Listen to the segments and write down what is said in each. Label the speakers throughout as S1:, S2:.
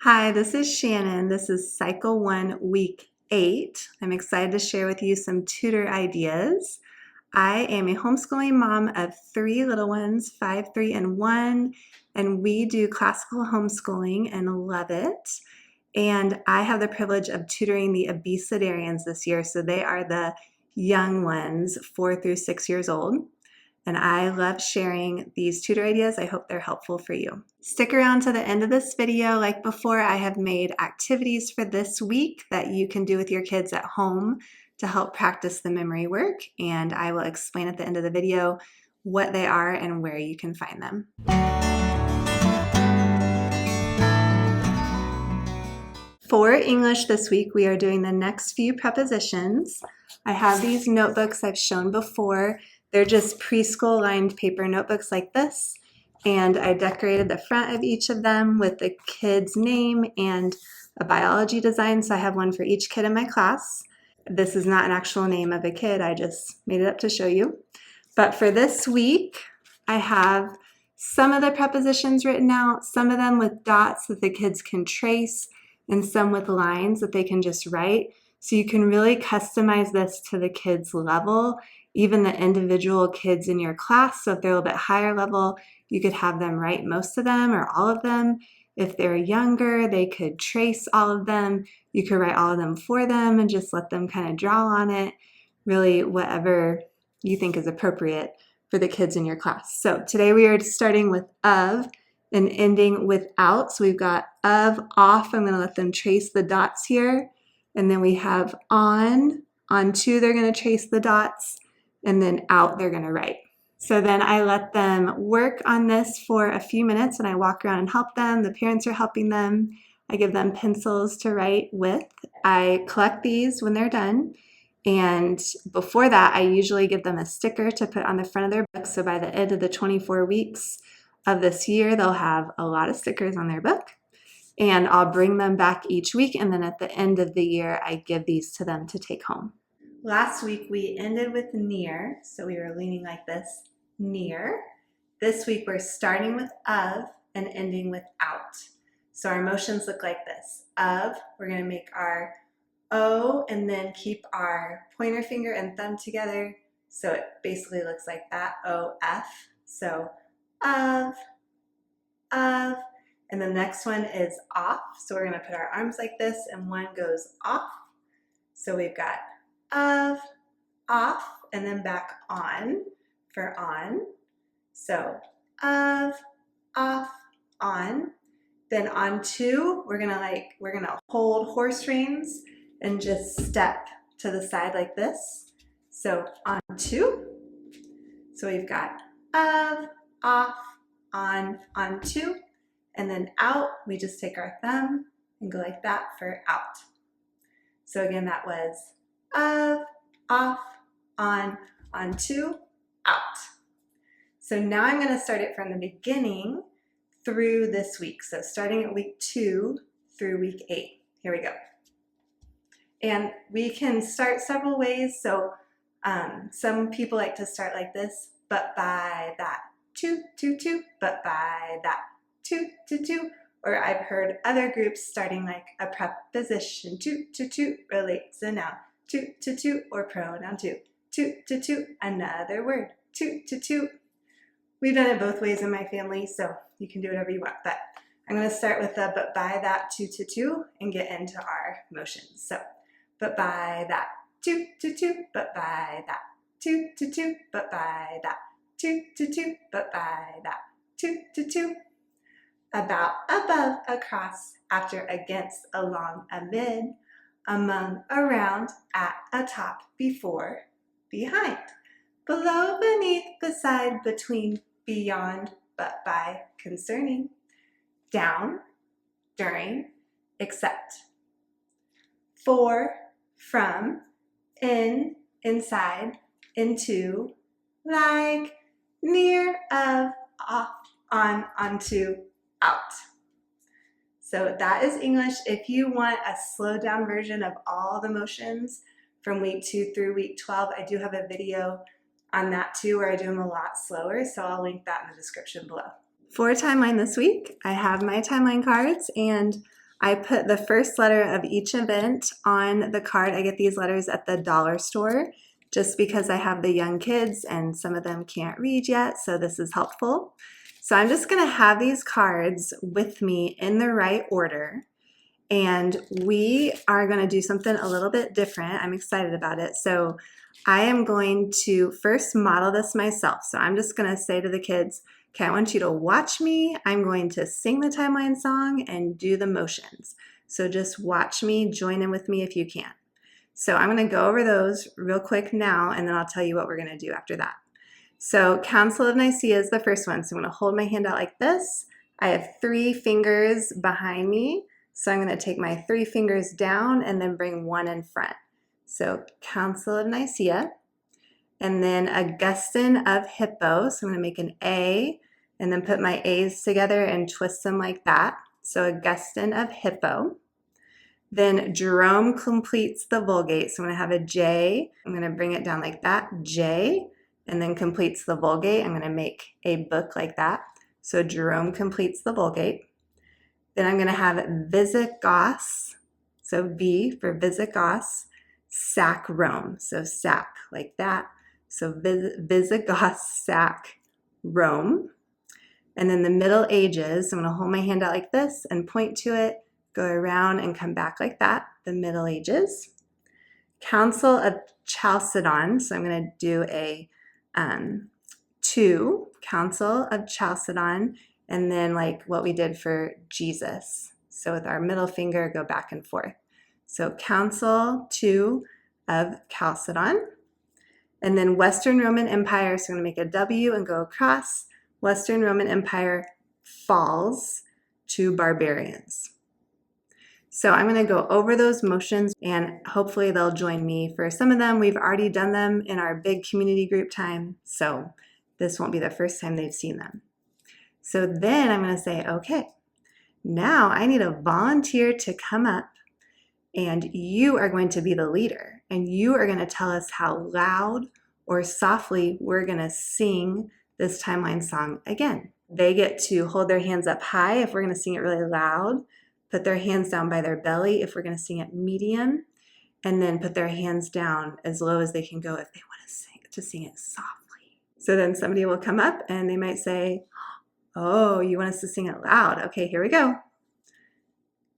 S1: Hi, this is Shannon. This is Cycle 1, Week 8. I'm excited to share with you some tutor ideas. I am a homeschooling mom of 3 little ones, 5, 3, and 1, and we do classical homeschooling and love it. And I have the privilege of tutoring the Abecedarians this year, so they are the young ones, 4 through 6 years old. And I love sharing these tutor ideas. I hope they're helpful for you. Stick around to the end of this video. Like before, I have made activities for this week that you can do with your kids at home to help practice the memory work, and I will explain at the end of the video what they are and where you can find them. For English this week, we are doing the next few prepositions. I have these notebooks I've shown before. They're just preschool lined paper notebooks like this, and I decorated the front of each of them with the kid's name and a biology design, so I have one for each kid in my class. This is not an actual name of a kid, I just made it up to show you. But for this week, I have some of the prepositions written out, some of them with dots that the kids can trace, and some with lines that they can just write. So you can really customize this to the kids' level, even the individual kids in your class. So if they're a little bit higher level, you could have them write most of them or all of them. If they're younger, they could trace all of them. You could write all of them for them and just let them kind of draw on it. Really, whatever you think is appropriate for the kids in your class. So today we are starting with of and ending with out. So we've got of, off. I'm going to let them trace the dots here. And then we have on to, they're going to trace the dots. And then out, they're going to write. So then I let them work on this for a few minutes and I walk around and help them. The parents are helping them. I give them pencils to write with. I collect these when they're done. And before that, I usually give them a sticker to put on the front of their book. So by the end of the 24 weeks of this year, they'll have a lot of stickers on their book. And I'll bring them back each week. And then at the end of the year, I give these to them to take home. Last week, we ended with near. So we were leaning like this, near. This week, we're starting with of and ending with out. So our motions look like this. Of, we're going to make our O and then keep our pointer finger and thumb together. So it basically looks like that, O-F. So of. And the next one is off. So we're going to put our arms like this and one goes off. So we've got of, off, and then back on for on. So of, off, on. Then on to, we're gonna hold horse reins and just step to the side like this. So on to. So we've got of, off, on to. And then out, we just take our thumb and go like that for out. So again, that was of, off, on to, out. So now I'm going to start it from the beginning through this week. So starting at week 2 through week 8. Here we go. And we can start several ways. So some people like to start like this, but by that, to, but by that, to. Or I've heard other groups starting like a preposition, to, relates a noun, to, or pronoun to, another word, to. We've done it both ways in my family, so you can do whatever you want. But I'm going to start with the but by that, to, and get into our motions. So, but by that, to, but by that, to, but by that, to, but by that, to. About, above, across, after, against, along, amid, among, around, at, atop, before, behind, below, beneath, beside, between, beyond, but by, concerning, down, during, except, for, from, in, inside, into, like, near, of, off, on, onto, out. So that is English. If you want a slowed down version of all the motions from week 2 through week 12, I do have a video on that too where I do them a lot slower, so I'll link that in the description below. For timeline this week, I have my timeline cards and I put the first letter of each event on the card. I get these letters at the dollar store just because I have the young kids and some of them can't read yet, so this is helpful. So I'm just going to have these cards with me in the right order, and we are going to do something a little bit different. I'm excited about it. So I am going to first model this myself. So I'm just going to say to the kids, okay, I want you to watch me. I'm going to sing the timeline song and do the motions. So just watch me, join in with me if you can. So I'm going to go over those real quick now, and then I'll tell you what we're going to do after that. So Council of Nicaea is the first one. So I'm going to hold my hand out like this. I have 3 fingers behind me. So I'm going to take my 3 fingers down and then bring 1 in front. So Council of Nicaea. And then Augustine of Hippo. So I'm going to make an A and then put my A's together and twist them like that. So Augustine of Hippo. Then Jerome completes the Vulgate. So I'm going to have a J. I'm going to bring it down like that, J, and then completes the Vulgate. I'm going to make a book like that. So Jerome completes the Vulgate. Then I'm going to have Visigoths. So V for Visigoths. Sac Rome. So sac like that. So Visigoths sac Rome. And then the Middle Ages, I'm going to hold my hand out like this and point to it, go around and come back like that, the Middle Ages. Council of Chalcedon, so I'm going to do a 2, Council of Chalcedon, and then like what we did for Jesus. So with our middle finger, go back and forth. So Council 2 of Chalcedon. And then Western Roman Empire, so I'm going to make a W and go across. Western Roman Empire falls to barbarians. So I'm going to go over those motions and hopefully they'll join me for some of them. We've already done them in our big community group time, so this won't be the first time they've seen them. So then I'm going to say, okay, now I need a volunteer to come up and you are going to be the leader and you are going to tell us how loud or softly we're going to sing this timeline song again. They get to hold their hands up high if we're going to sing it really loud, put their hands down by their belly if we're going to sing it medium, and then put their hands down as low as they can go if they want to sing it softly. So then somebody will come up and they might say, oh, you want us to sing it loud? Okay, here we go.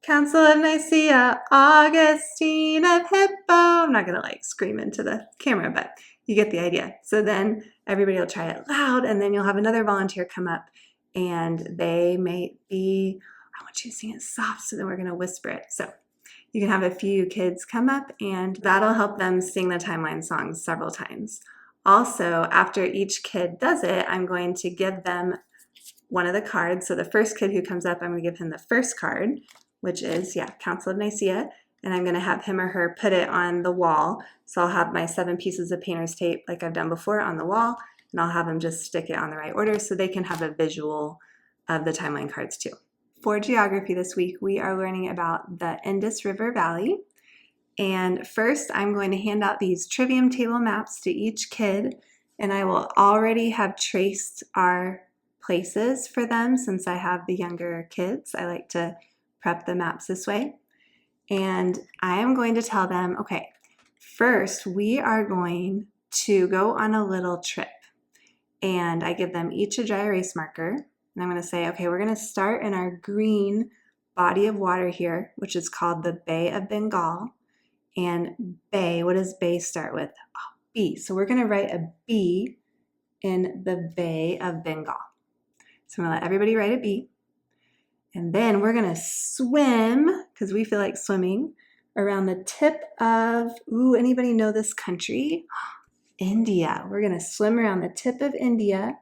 S1: Council of Nicaea, Augustine of Hippo. I'm not going to like scream into the camera, but you get the idea. So then everybody will try it loud, and then you'll have another volunteer come up, and they may be, I want you to sing it soft, so then we're going to whisper it. So you can have a few kids come up, and that'll help them sing the timeline song several times. Also, after each kid does it, I'm going to give them one of the cards. So the first kid who comes up, I'm going to give him the first card, which is, Council of Nicaea, and I'm going to have him or her put it on the wall. So I'll have my 7 pieces of painter's tape like I've done before on the wall, and I'll have them just stick it on the right order so they can have a visual of the timeline cards too. For geography this week, we are learning about the Indus River Valley. And first, I'm going to hand out these trivium table maps to each kid, and I will already have traced our places for them since I have the younger kids. I like to prep the maps this way. And I am going to tell them, okay, first we are going to go on a little trip. And I give them each a dry erase marker. And I'm going to say, okay, we're going to start in our green body of water here, which is called the Bay of Bengal. And Bay, what does Bay start with? Oh, B. So we're going to write a B in the Bay of Bengal. So I'm going to let everybody write a B. And then we're going to swim, because we feel like swimming, around the tip of, anybody know this country? India. We're going to swim around the tip of India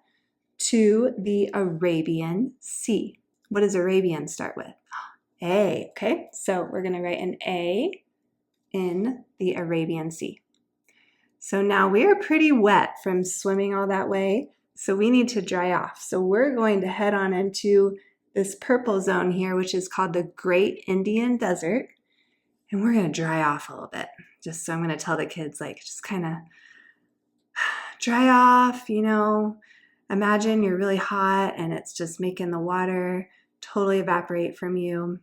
S1: to the Arabian Sea. What does Arabian start with? A. Okay, so we're going to write an A in the Arabian Sea. So now we are pretty wet from swimming all that way, so we need to dry off. So we're going to head on into this purple zone here, which is called the Great Indian Desert, and we're going to dry off a little bit. Just so I'm going to tell the kids, like, just kind of dry off, imagine you're really hot and it's just making the water totally evaporate from you.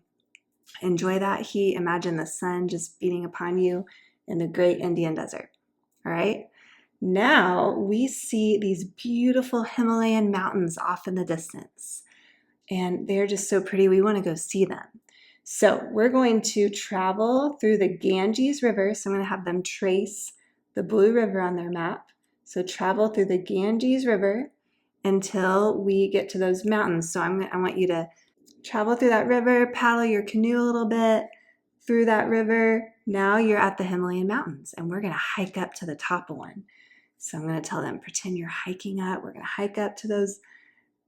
S1: Enjoy that heat. Imagine the sun just beating upon you in the great Indian desert. All right. Now we see these beautiful Himalayan mountains off in the distance, and they're just so pretty. We want to go see them. So we're going to travel through the Ganges River. So I'm going to have them trace the blue river on their map. So travel through the Ganges River until we get to those mountains. So I want you to travel through that river, paddle your canoe a little bit through that river. Now you're at the Himalayan mountains, and we're going to hike up to the top of one. So I'm going to tell them, pretend you're hiking up. We're going to hike up to those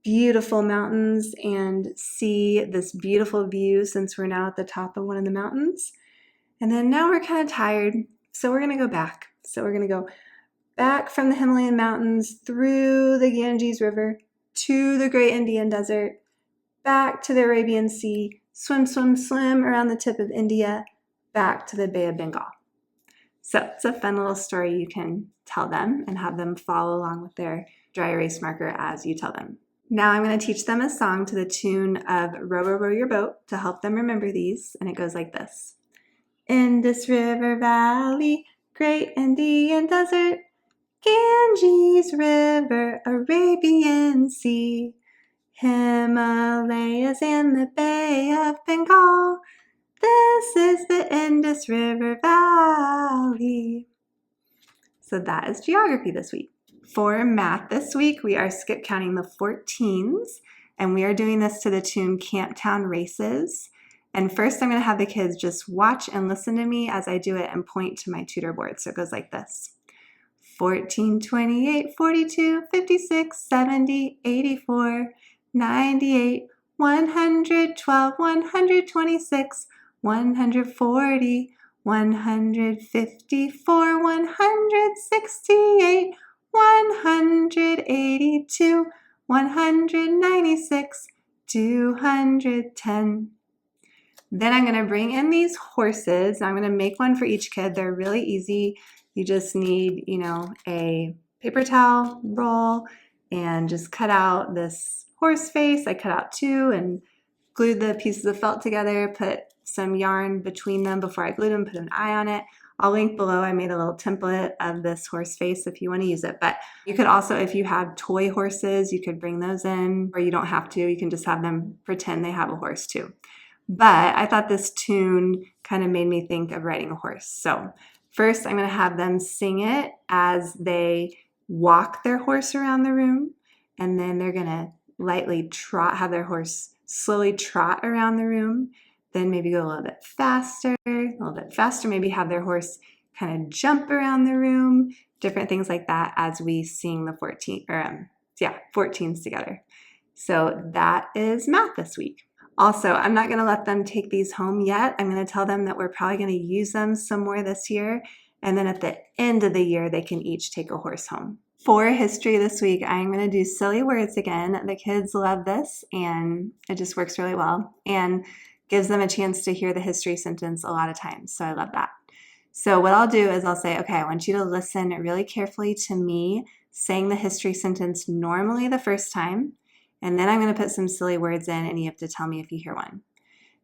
S1: beautiful mountains and see this beautiful view since we're now at the top of one of the mountains. And then now we're kind of tired, so we're going to go back. So we're going to go back from the Himalayan mountains through the Ganges River to the Great Indian Desert, back to the Arabian Sea, swim, swim, swim around the tip of India, back to the Bay of Bengal. So it's a fun little story you can tell them and have them follow along with their dry erase marker as you tell them. Now I'm going to teach them a song to the tune of Row, Row, Row Your Boat to help them remember these, and it goes like this. Indus River Valley, Great Indian Desert, Ganges River, Arabian Sea, Himalayas and the Bay of Bengal. This is the Indus River Valley. So that is geography this week. For math this week, we are skip counting the 14s, and we are doing this to the tune Camptown Races. And first, I'm going to have the kids just watch and listen to me as I do it and point to my tutor board. So it goes like this. 14, 28, 42, 56, 70, 84, 98, 112, 126, 140, 154, 168, 182, 196, 210. Then I'm going to bring in these horses. I'm going to make one for each kid. They're really easy. You just need, a paper towel roll and just cut out this horse face. I cut out 2 and glued the pieces of felt together, put some yarn between them before I glued them, put an eye on it. I'll link below. I made a little template of this horse face if you want to use it. But you could also, if you have toy horses, you could bring those in, or you don't have to. You can just have them pretend they have a horse too. But I thought this tune kind of made me think of riding a horse. So first, I'm going to have them sing it as they walk their horse around the room. And then they're going to lightly have their horse slowly trot around the room. Then maybe go a little bit faster, maybe have their horse kind of jump around the room, different things like that as we sing the 14s together. So that is math this week. Also, I'm not going to let them take these home yet. I'm going to tell them that we're probably going to use them some more this year. And then at the end of the year, they can each take a horse home. For history this week, I'm going to do silly words again. The kids love this, and it just works really well and gives them a chance to hear the history sentence a lot of times. So I love that. So what I'll do is I'll say, okay, I want you to listen really carefully to me saying the history sentence normally the first time. And then I'm going to put some silly words in, and you have to tell me if you hear one.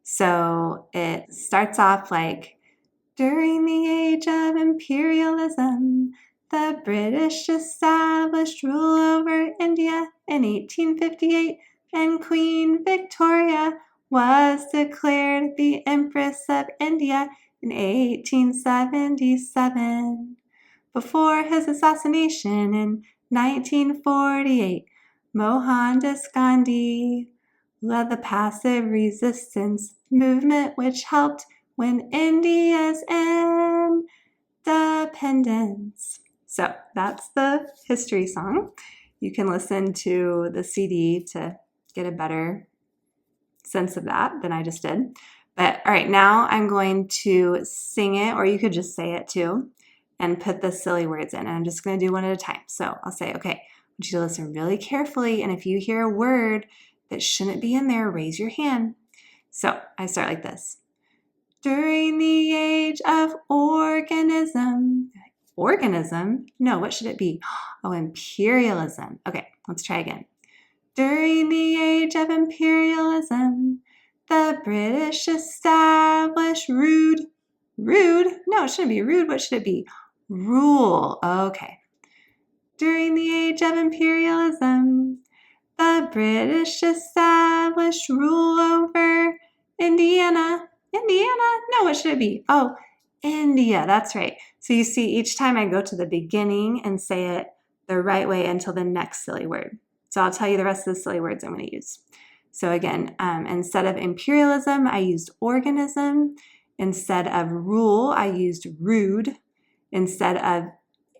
S1: So it starts off like, during the age of imperialism, the British established rule over India in 1858, and Queen Victoria was declared the Empress of India in 1877. Before his assassination in 1948, Mohandas Gandhi led the passive resistance movement which helped win India's independence. So that's the history song. You can listen to the CD to get a better sense of that than I just did. But all right, now I'm going to sing it, or you could just say it too, and put the silly words in. And I'm just going to do one at a time. So I'll say, okay, I want you to listen really carefully. And if you hear a word that shouldn't be in there, raise your hand. So I start like this. During the age of organism. Organism? No, what should it be? Oh, imperialism. Okay, let's try again. During the age of imperialism, The British established rude. Rude? No, it shouldn't be rude. What should it be? Rule. Okay. During the age of imperialism, the British established rule over Indiana. Indiana? No, what should it be? Oh, India. That's right. So you see, each time I go to the beginning and say it the right way until the next silly word. So I'll tell you the rest of the silly words I'm going to use. So again, instead of imperialism, I used organism. Instead of rule, I used rude. Instead of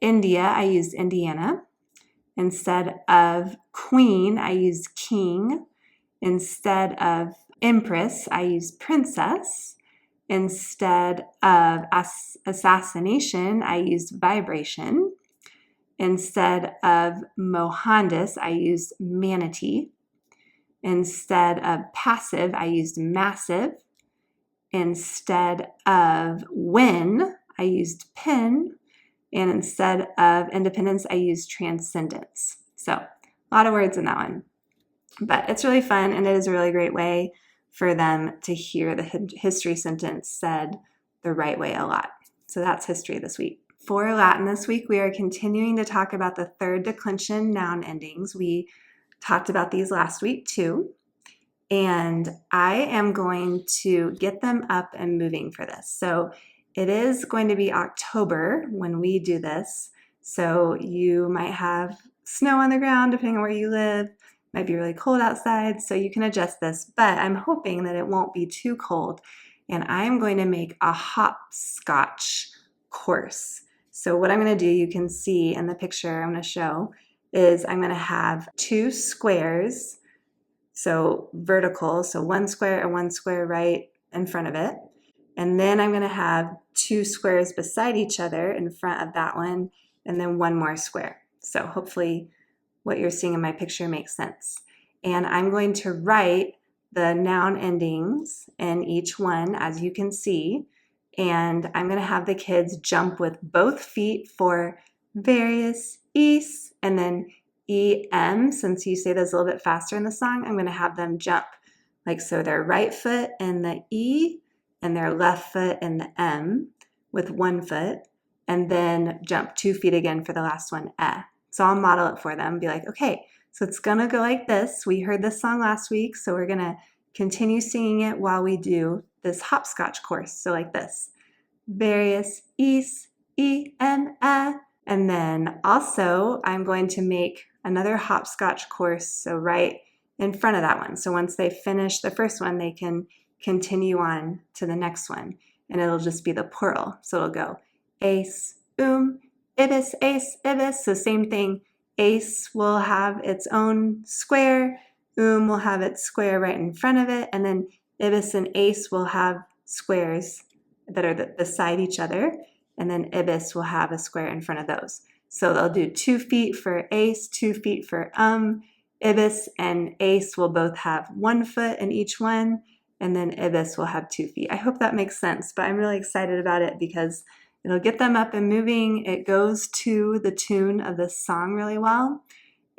S1: India, I used Indiana. Instead of queen, I used king. Instead of empress, I used princess. Instead of assassination, I used vibration. Instead of Mohandas, I used manatee. Instead of passive, I used massive. Instead of win, I used pin. And instead of independence, I used transcendence. So a lot of words in that one. But it's really fun, and it is a really great way for them to hear the history sentence said the right way a lot. So that's history this week. For Latin this week, we are continuing to talk about the third declension noun endings. We talked about these last week too. And I am going to get them up and moving for this. So it is going to be October when we do this. So you might have snow on the ground depending on where you live. It might be really cold outside, so you can adjust this. But I'm hoping that it won't be too cold. And I'm going to make a hopscotch course. So what I'm going to do, you can see in the picture I'm going to show, is I'm going to have 2 squares. So vertical, so 1 square and 1 square right in front of it. And then I'm going to have 2 squares beside each other in front of that one, and then 1 more square. So hopefully what you're seeing in my picture makes sense. And I'm going to write the noun endings in each one, as you can see. And I'm going to have the kids jump with both feet for various east, and then EM, since you say those a little bit faster in the song, I'm going to have them jump like so, their right foot in the E and their left foot in the M with 1 foot, and then jump 2 feet again for the last one, E. So I'll model it for them, be like, okay, so it's going to go like this. We heard this song last week, so we're going to continue singing it while we do this hopscotch course. So like this, various east, E-M, E. And then also I'm going to make another hopscotch course, so right in front of that one. So once they finish the first one, they can continue on to the next one, and it'll just be the plural. So it'll go ace, ibis, ace, ibis. So same thing, ace will have its own square, will have its square right in front of it, and then ibis and ace will have squares that are beside each other, and then ibis will have a square in front of those. So they'll do 2 feet for ace, 2 feet for ibis and ace will both have 1 foot in each one, and then ibis will have 2 feet. I hope that makes sense, but I'm really excited about it because it'll get them up and moving. It goes to the tune of this song really well,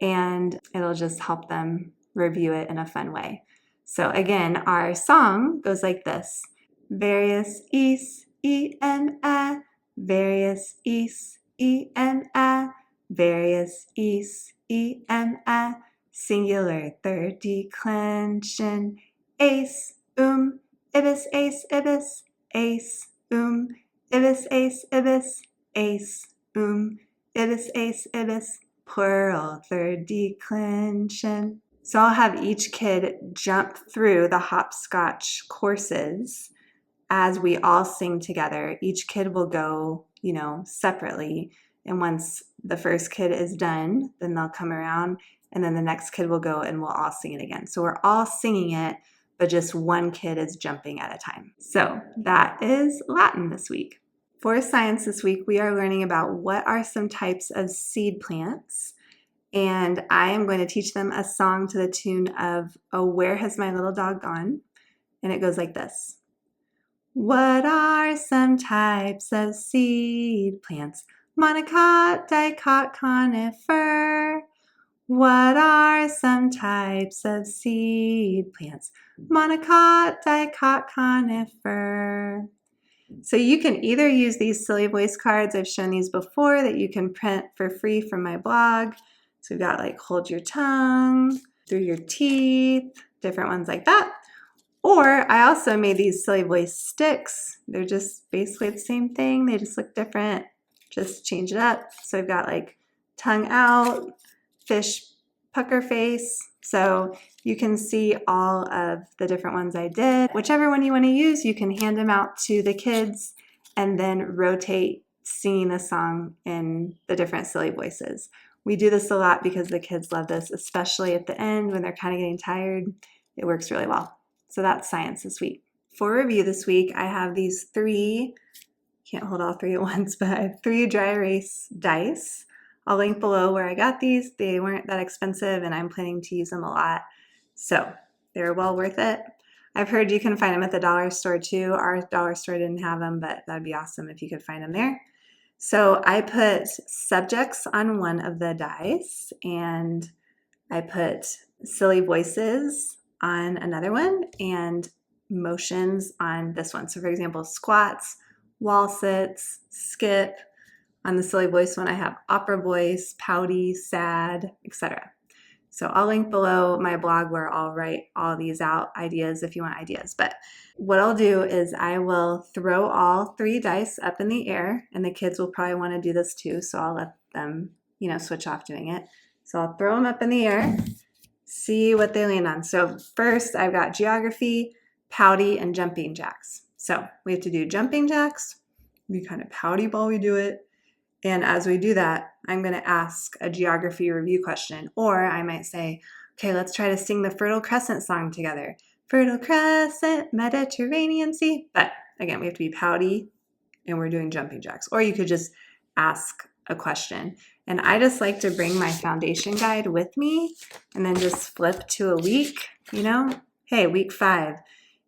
S1: and it'll just help them review it in a fun way. So again, our song goes like this. Various east, E-M-A, various east, E-M-A, various east, E-M-A, singular third declension, ace, ibis, ace, ibis, ace, ibis, ace, ibis, ace, ibis, ace, ibis, plural third declension. So I'll have each kid jump through the hopscotch courses as we all sing together. Each kid will go, separately. And once the first kid is done, then they'll come around, and then the next kid will go and we'll all sing it again. So we're all singing it, but just one kid is jumping at a time. So that is Latin this week. For science this week, we are learning about what are some types of seed plants. And I am going to teach them a song to the tune of, "Oh, Where Has My Little Dog Gone?" And it goes like this. What are some types of seed plants? Monocot, dicot, conifer. What are some types of seed plants? monocot, dicot, conifer. So you can either use these silly voice cards, I've shown these before, that you can print for free from my blog. So we've got like hold your tongue, through your teeth, different ones like that. Or I also made these silly voice sticks. They're just basically the same thing. They just look different. Just change it up. So we've got like tongue out, fish pucker face. So you can see all of the different ones I did. Whichever one you want to use, you can hand them out to the kids and then rotate singing the song in the different silly voices. We do this a lot because the kids love this, especially at the end when they're kind of getting tired. It works really well. So that's science this week. For review this week, I have these can't hold all three at once, but I have 3 dry erase dice. I'll link below where I got these. They weren't that expensive and I'm planning to use them a lot. So they're well worth it. I've heard you can find them at the dollar store too. Our dollar store didn't have them, but that'd be awesome if you could find them there. So I put subjects on one of the dice and I put silly voices on another one and motions on this one. So for example, squats, wall sits, skip. On the silly voice one, I have opera voice, pouty, sad, etc. So I'll link below my blog where I'll write all these out, ideas if you want ideas. But what I'll do is I will throw all 3 dice up in the air, and the kids will probably want to do this too, so I'll let them, switch off doing it. So I'll throw them up in the air, see what they land on. So first I've got geography, pouty, and jumping jacks. So we have to do jumping jacks. We kind of pouty while we do it. And as we do that, I'm going to ask a geography review question. Or I might say, okay, let's try to sing the Fertile Crescent song together. Fertile Crescent, Mediterranean Sea. But again, we have to be pouty and we're doing jumping jacks. Or you could just ask a question. And I just like to bring my foundation guide with me and then just flip to a week, hey, week 5.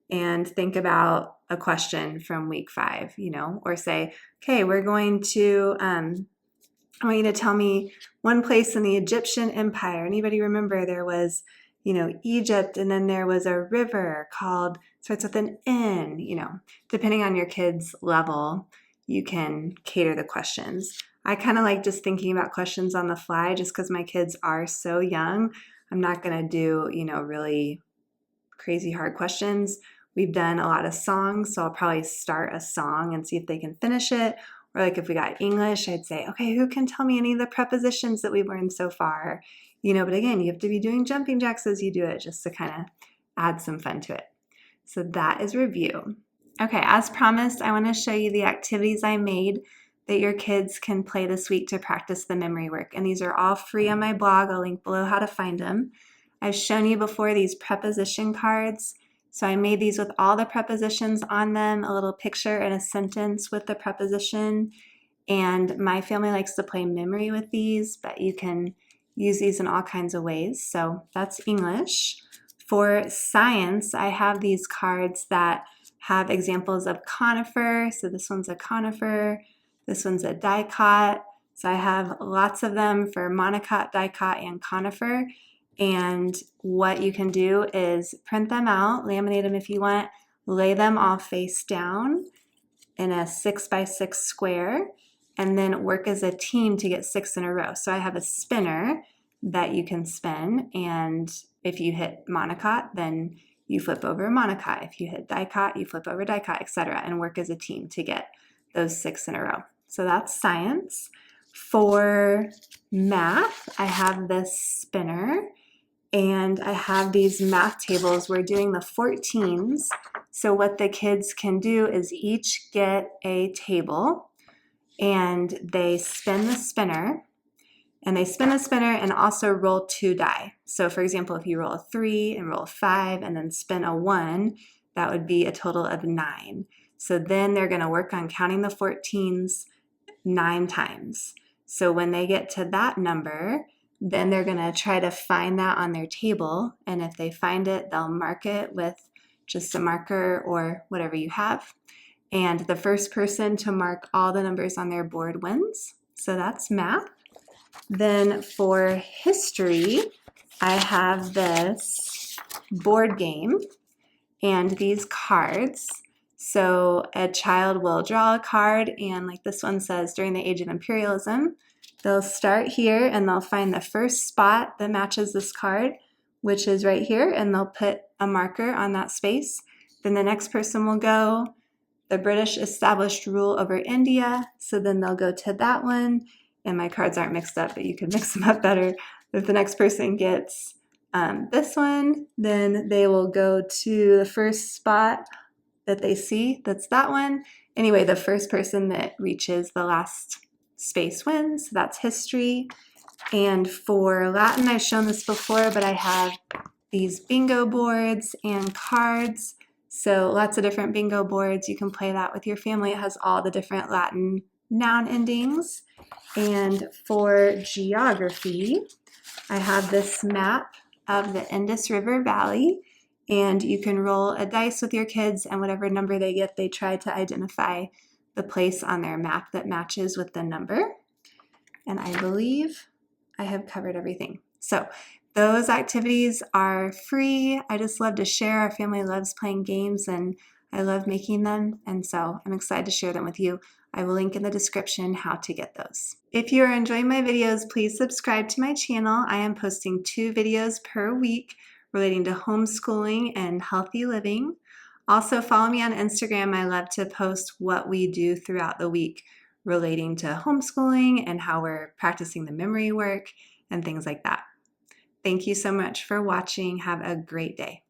S1: And think about a question from week 5, or say, okay, we're going to, I want you to tell me one place in the Egyptian Empire. Anybody remember there was, Egypt, and then there was a river starts with an N, depending on your kid's level, you can cater the questions. I kind of like just thinking about questions on the fly just because my kids are so young. I'm not going to do, really crazy hard questions. We've done a lot of songs, so I'll probably start a song and see if they can finish it. Or like if we got English, I'd say, okay, who can tell me any of the prepositions that we've learned so far? But again, you have to be doing jumping jacks as you do it just to kind of add some fun to it. So that is review. Okay, as promised, I want to show you the activities I made that your kids can play this week to practice the memory work. And these are all free on my blog. I'll link below how to find them. I've shown you before these preposition cards. So I made these with all the prepositions on them, a little picture and a sentence with the preposition. And my family likes to play memory with these, but you can use these in all kinds of ways. So that's English. For science, I have these cards that have examples of conifer. So this one's a conifer. This one's a dicot. So I have lots of them for monocot, dicot, and conifer. And what you can do is print them out, laminate them if you want, lay them all face down in a 6x6 square, and then work as a team to get 6 in a row. So I have a spinner that you can spin, and if you hit monocot, then you flip over monocot. If you hit dicot, you flip over dicot, etc., and work as a team to get those 6 in a row. So that's science. For math, I have this spinner, and I have these math tables. We're doing the 14s. So what the kids can do is each get a table and they spin the spinner, and also roll 2 die. So for example, if you roll a 3 and roll a 5 and then spin a 1, that would be a total of 9. So then they're going to work on counting the 14s 9 times. So when they get to that number, then they're going to try to find that on their table. And if they find it, they'll mark it with just a marker or whatever you have. And the first person to mark all the numbers on their board wins. So that's math. Then for history, I have this board game. and these cards. So a child will draw a card, and like this one says, during the age of imperialism, they'll start here and they'll find the first spot that matches this card, which is right here, and they'll put a marker on that space. Then the next person will go, the British established rule over India, so then they'll go to that one, and my cards aren't mixed up, but you can mix them up better. If the next person gets this one, then they will go to the first spot that they see, that's that one. Anyway, the first person that reaches the last space wins. That's history. And for Latin, I've shown this before, but I have these bingo boards and cards. So lots of different bingo boards. You can play that with your family. It has all the different Latin noun endings. And for geography, I have this map of the Indus River Valley, and you can roll a dice with your kids, and whatever number they get, they try to identify the place on their map that matches with the number. And I believe I have covered everything. So those activities are free. I just love to share. Our family loves playing games, and I love making them, and so I'm excited to share them with you. I will link in the description how to get those. If you are enjoying my videos, please subscribe to my channel. I am posting 2 videos per week relating to homeschooling and healthy living. Also, follow me on Instagram. I love to post what we do throughout the week relating to homeschooling and how we're practicing the memory work and things like that. Thank you so much for watching. Have a great day.